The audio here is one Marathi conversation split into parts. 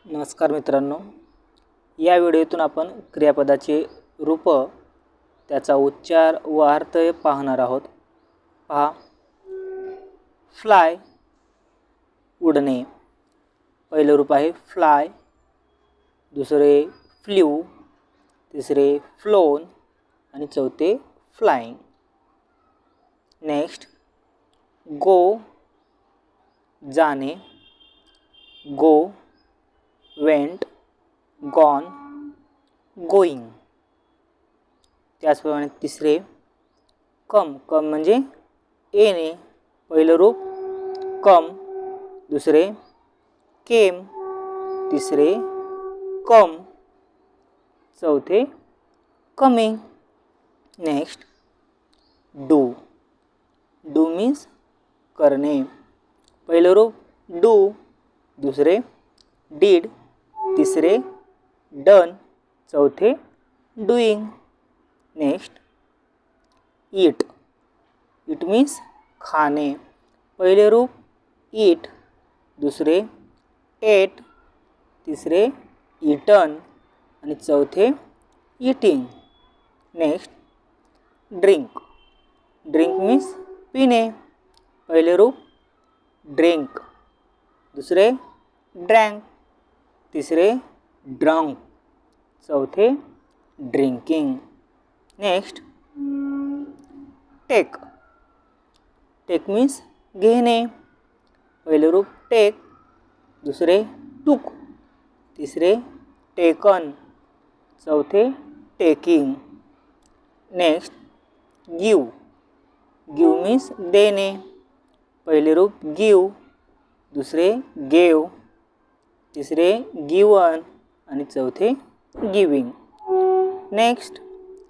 नमस्कार मित्रांनो, या व्हिडिओतून आपण क्रियापदाचे रूप, त्याचा उच्चार व अर्थ पाहणार आहोत। पहा, फ्लाय उडणे, पहिले रूप आहे फ्लाय, दुसरे फ्ल्यू, तिसरे फ्लोन आणि चौथे फ्लाइंग। नेक्स्ट, गो जाणे, गो, वेंट, गॉन, गोइंग। त्याचप्रमाणे तिसरे कम, कम म्हणजे येणे, पहिलं रूप कम, दुसरे केम, तिसरे कम, चौथे coming. Next, do, do means करणे, पहिलं रूप डू, दुसरे डीड, तिसरे डन, चौथे डूइंग। नेक्स्ट, ईट, ईट मीन्स खाणे, पहिले रूप ईट, दुसरे एट, तिसरे ईटन आणि चौथे eating. Next, drink, drink means पिणे, पहिले रूप ड्रिंक, दुसरे ड्रँक, तिसरे ड्रंक, चौथे drinking. Next, take, take means घेणे, पहिले रूप टेक, दुसरे टूक, तिसरे टेकन, चौथे taking. Next, give, give means देणे, पहिले रूप गिव, दुसरे गेव, तिसरे गिवन आणि चौथे giving. Next,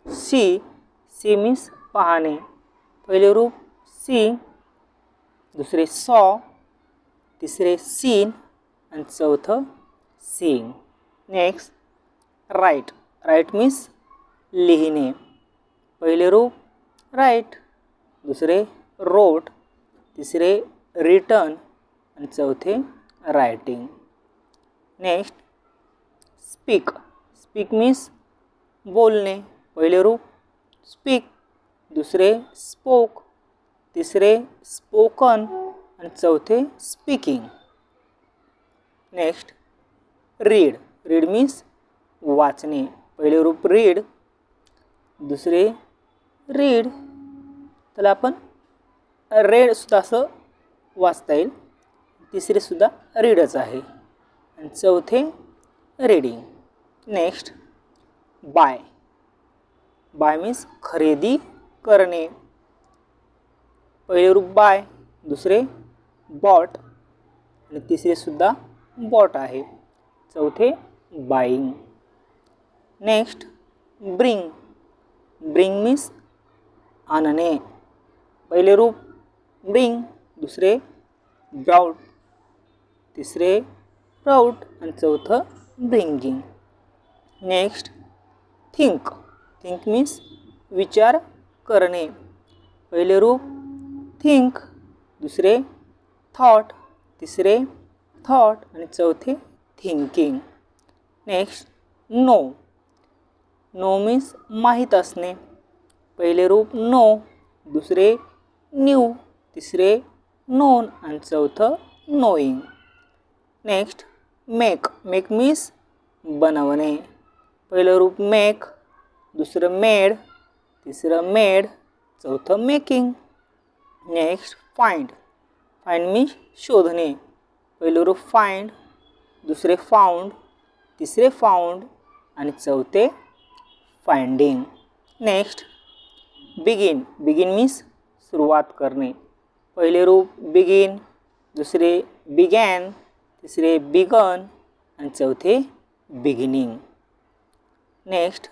see, see means पाहणे, पहिले रूप सी, दुसरे सॉ, तिसरे सीन आणि चौथं seeing. Next, write, write means लिहिणे, पहिले रूप राईट, दुसरे रोट, तिसरे रिटन आणि चौथे writing. Next, speak, speak means बोलणे, पहिले रूप स्पीक, दुसरे स्पोक, तिसरे स्पोकन आणि चौथे speaking. Next, read, read means वाचणे, पहिले रूप रीड, दुसरे रीड, त्याला आपण रेड सुद्धा असं वाचता येईल, तिसरे सुद्धा रीडच आहे आणि चौथे reading. Next, buy, buy means खरेदी करणे, पहिले रूप बाय, दुसरे बॉट आणि तिसरे सुद्धा बॉट आहे, चौथे buying. Next, bring, bring means आणणे, पहिले रूप ब्रिंग, दुसरे ब्राउट, तिसरे प्राउट आणि चौथं bringing. Next, think, think means विचार करणे, पहिले रूप थिंक, दुसरे थॉट, तिसरे थॉट आणि चौथे thinking. Next, know, know means माहीत असणे, पहिले रूप नो, दुसरे न्यू, तिसरे नोन आणि चौथं knowing. Next, make, make means बनवणे, पहिलं रूप मेक, दुसरं मेड, तिसरं मेड, चौथं making. Next, find, find means शोधणे, पहिलं रूप फाइंड, दुसरे फाउंड, तिसरे फाउंड आणि चौथे finding. Next, begin, begin means सुरुवात करणे, पहिले रूप बिगिन, दुसरे बिगॅन, तिसरे बिगन आणि चौथे beginning. Next,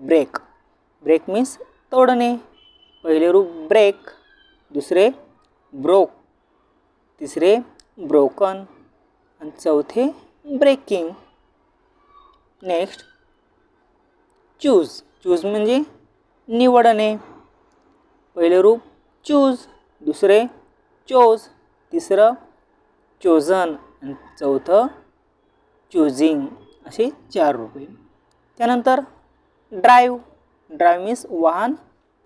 break, break means तोडणे, पहिले रूप ब्रेक, दुसरे ब्रोक, तिसरे ब्रोकन आणि चौथे ब्रेकिंग। नेक्स्ट, चूज, चूज म्हणजे निवडणे, पहिले रूप चूज, दुसरे चोज, तिसरं चोजन आणि चौथं चूजिंग असे 4 रूपे. त्यानंतर ड्राईव्ह. ड्राईव्ह मीन्स वाहन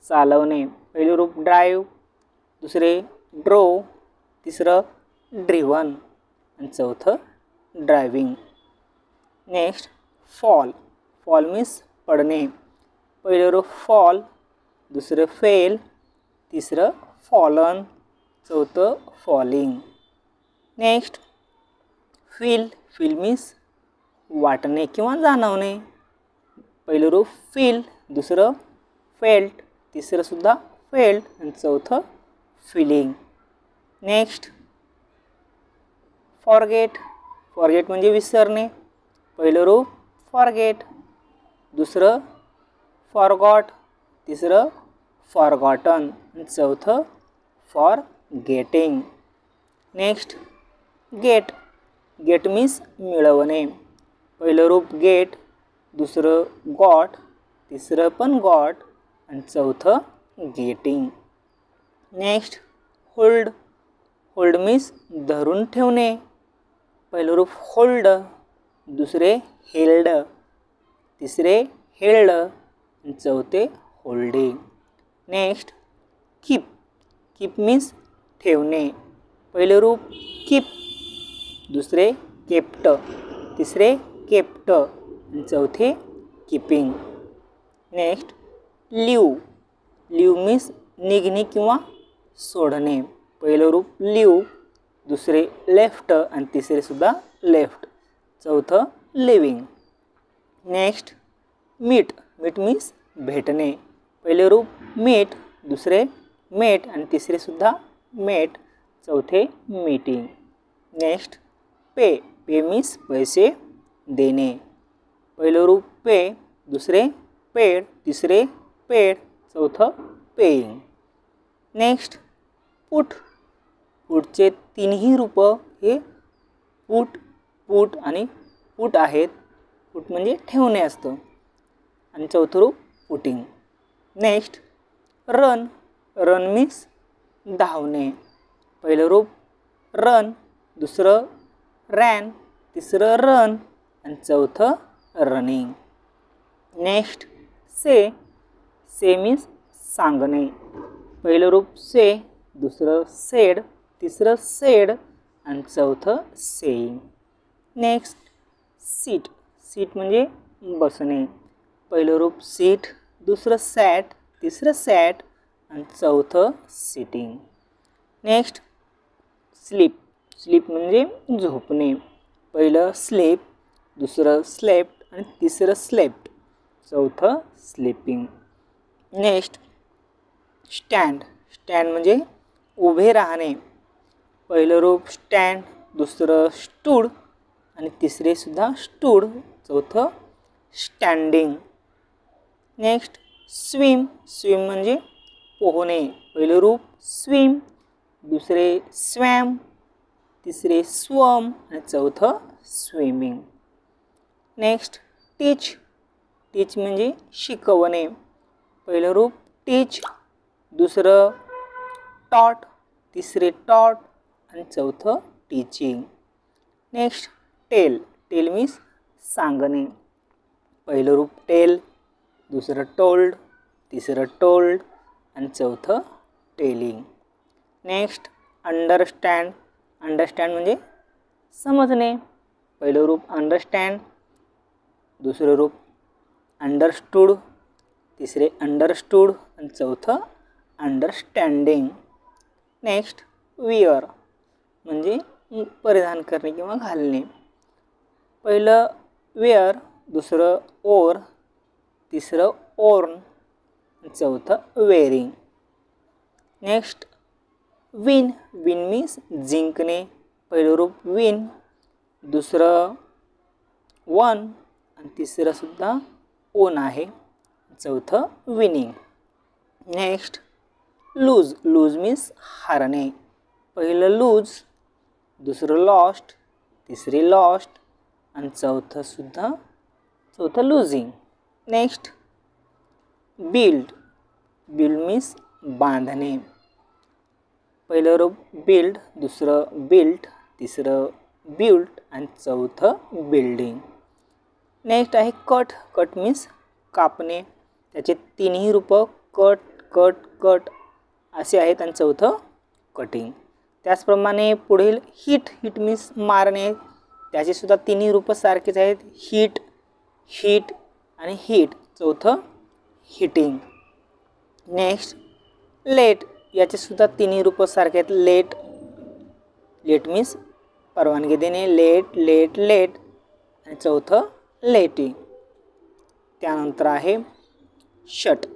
चालवणे. पहिले रूप ड्राईव्ह, दुसरे ड्रोव, तिसरं ड्रिव्हन आणि चौथं driving. Next fall. Fall means पडणे. पहिलं रूप फॉल, दुसरं फेल, तिसरं फॉलन, चौथं falling. Next feel. Feel means वाटणे किंवा जाणवणे. पहिलं रूप फील, दुसरं फेल्ट, तिसरं सुद्धा फेल्ट आणि चौथं फिलिंग. Next forget. फॉरगेट म्हणजे विसरणे. पहिलं रूप फॉरगेट, दुसरं फॉरगॉट, तिसरं फॉरगॉटन आणि चौथं forgetting. Next get. Get means मिळवणे. पहिलं रूप गेट, दुसरं गॉट, तिसरं पण गॉट आणि चौथं getting. Next hold. Hold means धरून ठेवणे. पहिलं रूप होल्ड, दुसरे हेल्ड, तिसरे हेल्ड आणि चौथे holding. Next keep. Keep means ठेवणे. पहिलं रूप कीप, दुसरे केप्ट, तिसरे केप्ट आणि चौथे keeping. Next leave. Leave means निघणे किंवा सोडणे. पहिलं रूप लिव्ह, दुसरे लेफ्ट आणि तिसरे सुद्धा लेफ्ट, चौथं living. Next meet. Meet means भेटणे. पहिले रूप मीट, दुसरे मेट आणि तिसरे सुद्धा मेट, चौथे मीटिंग. नेक्स्ट पे. पे मीन्स पैसे देणे. पहिलं रूप पे, दुसरे पेड, तिसरे पेड, चौथं पेईंग. Next put. पुटचे तिन्ही रूप हे पुट, पुट आणि पुट आहेत. पुट म्हणजे ठेवणे असतं आणि चौथं रूप putting. Next run. Run means धावणे. पहिलं रूप रन, दुसरं रॅन, तिसरं रन आणि चौथं रनिंग. नेक्स्ट से. से मीन्स सांगणे. पहिलं रूप से, दुसरं सेड, तिसरं सेड आणि चौथं सेईंग. Next seat. सीट म्हणजे बसणे. पहिलं रूप सीट, दुसरं सॅट, तिसरं सॅट आणि चौथं सिटिंग. Next sleep. स्लीप म्हणजे झोपणे. पहिलं स्लीप, दुसरं स्लेप्ट आणि तिसरं स्लेप्ट, चौथं स्लीपिंग. Next stand. स्टँड म्हणजे उभे राहणे. पहिलं रूप स्टँड, दुसरं स्टूड आणि तिसरे सुद्धा स्टूड, चौथं स्टँडिंग. Next swim. स्विम म्हणजे पोहणे. पहिलं रूप स्विम, दुसरे स्वॅम, तिसरे स्वम आणि चौथं स्विमिंग. नेक्स्ट टीच. टीच म्हणजे शिकवणे. पहिलं रूप टीच, दुसरं टॉट, तिसरे टॉट आणि चौथं teaching. Next tell. Tell means सांगणे. पहिलं रूप टेल, दुसरं टोल्ड, तिसरं टोल्ड आणि चौथं टेलिंग. Next understand. अंडरस्टँड म्हणजे समजणे. पहिलं रूप अंडरस्टँड, दुसरं रूप अंडरस्टूड, तिसरे अंडरस्टूड आणि चौथं अंडरस्टँडिंग. नेक्स्ट विअर म्हणजे परिधान करणे किंवा घालणे. पहिलं वेअर, दुसरं ओर, तिसरं ओर्न, चौथं wearing. Next win. Win means जिंकणे. पहिलं रूप विन, दुसरं वन आणि तिसरं सुद्धा ओन आहे, चौथं winning. Next lose. Lose means हारणे. पहिलं लूज, दुसरं लॉस्ट, तिसरे लॉस्ट आणि चौथं losing. Next build. Build means बांधणे. पहिलं रूप बिल्ड, दुसरं बिल्ट, तिसरं बिल्ट आणि चौथं बिल्डिंग. नेक्स्ट आहे कट. कट मीन्स कापणे. त्याचे तिन्ही रूपं कट कट कट असे आहेत आणि चौथं कटिंग. त्याचप्रमाणे पुढील हिट. हिट मीन्स मारणे. त्याचे सुद्धा तिन्ही रूपं सारखेच आहेत. हिट हिट आणि हिट. चौथं हिटिंग. Next let. याचे सुद्धा तिन्ही रूपं सारखे आहेत. लेट. लेट मीन्स परवानगी देणे. लेट लेट लेट आणि चौथं लेटिंग. त्यानंतर आहे शट.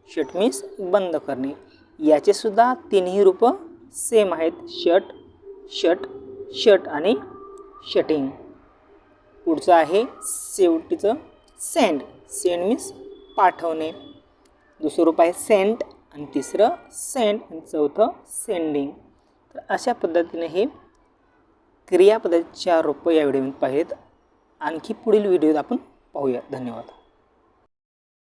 शट मीन्स बंद करणे. याचे सुद्धा तिन्ही रूपं सेम आहेत. शट शट शट आणि शटिंग. पुढचं आहे शेवटीचं सेंड. सेंड मीन्स पाठवणे. दुसरं रूप आहे सेंट आणि तिसरं सेंड आणि चौथं सेंडिंग. तर अशा पद्धतीने हे क्रियापदाचे 4 रूपं या व्हिडिओमध्ये पाहिलेत. आणखी पुढील व्हिडिओत आपण पाहूया. धन्यवाद.